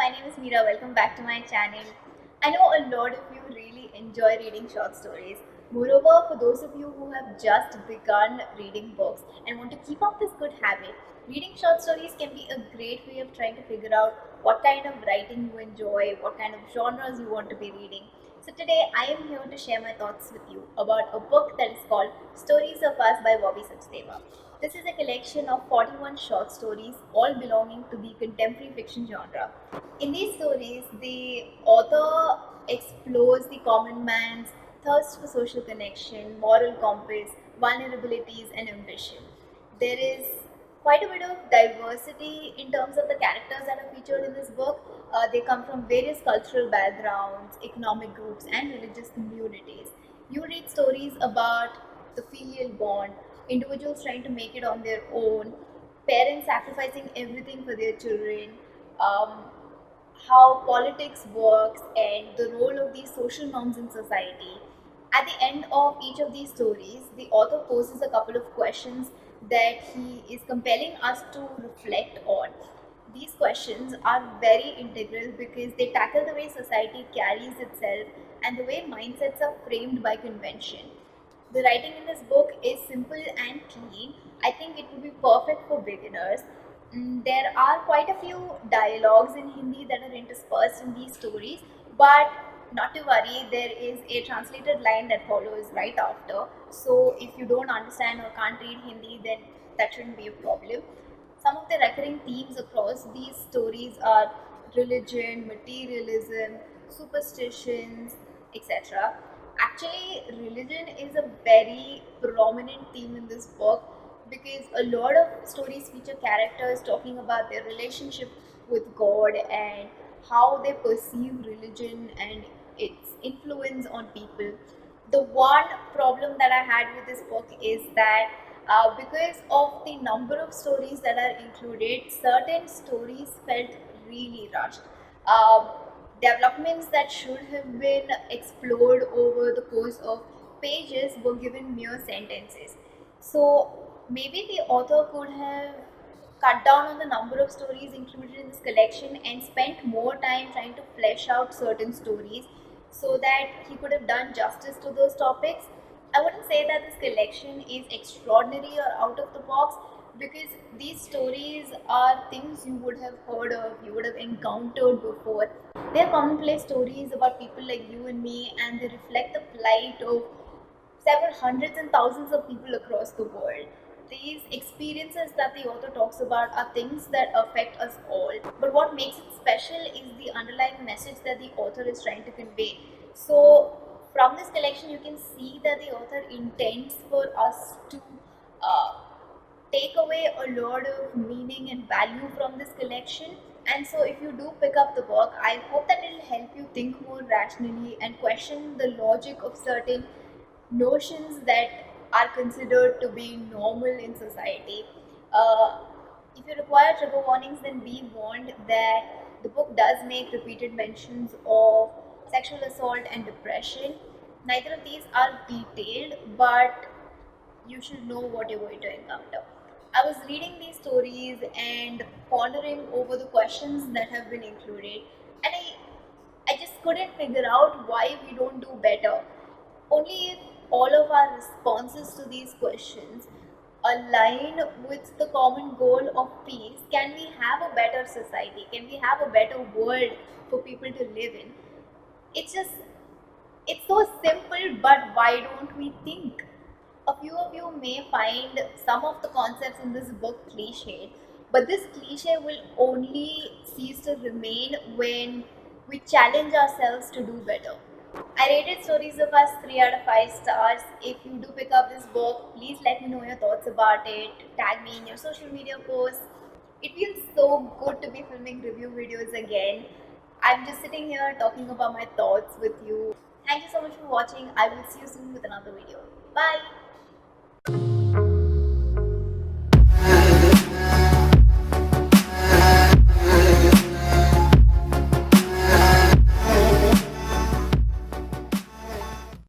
my name is Meera. Welcome back to my channel. I know a lot of you really enjoy reading short stories. Moreover, for those of you who have just begun reading books and want to keep up this good habit, reading short stories can be a great way of trying to figure out what kind of writing you enjoy, what kind of genres you want to be reading. So today I am here to share my thoughts with you about a book that is called Stories of Us by Sachdeva. This is a collection of 41 short stories, all belonging to the contemporary fiction genre. In these stories, the author explores the common man's thirst for social connection, moral compass, vulnerabilities, and ambition. There is quite a bit of diversity in terms of the characters that are featured in this book. They come from various cultural backgrounds, economic groups, and religious communities. You read stories about the filial bond, individuals trying to make it on their own, parents sacrificing everything for their children, um, how politics works, and the role of these social norms in society. At the end of each of these stories, the author poses a couple of questions that he is compelling us to reflect on. These questions are very integral because they tackle the way society carries itself and the way mindsets are framed by convention. The writing in this book is simple and clean. I think it would be perfect for beginners. There are quite a few dialogues in Hindi that are interspersed in these stories, but not to worry, there is a translated line that follows right after. So if you don't understand or can't read Hindi, then that shouldn't be a problem. Some of the recurring themes across these stories are religion, materialism, superstitions, etc. Actually, religion is a very prominent theme in this book because a lot of stories feature characters talking about their relationship with God and how they perceive religion and its influence on people. The one problem that I had with this book is that because of the number of stories that are included, certain stories felt really rushed. Um, Developments that should have been explored over the course of pages were given mere sentences. So maybe the author could have cut down on the number of stories included in this collection and spent more time trying to flesh out certain stories so that he could have done justice to those topics. I wouldn't say that this collection is extraordinary or out of the box because these stories are things you would have heard of, you would have encountered before. They're commonplace stories about people like you and me, and they reflect the plight of several hundreds and thousands of people across the world. These experiences that the author talks about are things that affect us all. But what makes it special is the underlying message that the author is trying to convey. So, from this collection, you can see that the author intends for us to uh, take away a lot of meaning and value from this collection. And so, if you do pick up the book, I hope that it will help you think more rationally and question the logic of certain notions that are considered to be normal in society. Uh, if you require trigger warnings, then be warned that the book does make repeated mentions of sexual assault and depression. Neither of these are detailed, but you should know what you're going to encounter. I was reading these stories and pondering over the questions that have been included, and I just couldn't figure out why we don't do better. Only if all of our responses to these questions align with the common goal of peace can we have a better society, can we have a better world for people to live in. It's just, it's so simple, but why don't we think? A few of you may find some of the concepts in this book cliched, but this cliche will only cease to remain when we challenge ourselves to do better. I rated Stories of Us 3 out of 5 stars. If you do pick up this book, please let me know your thoughts about it. Tag me in your social media posts. It feels so good to be filming review videos again. I'm just sitting here talking about my thoughts with you. Thank you so much for watching. I will see you soon with another video. Bye.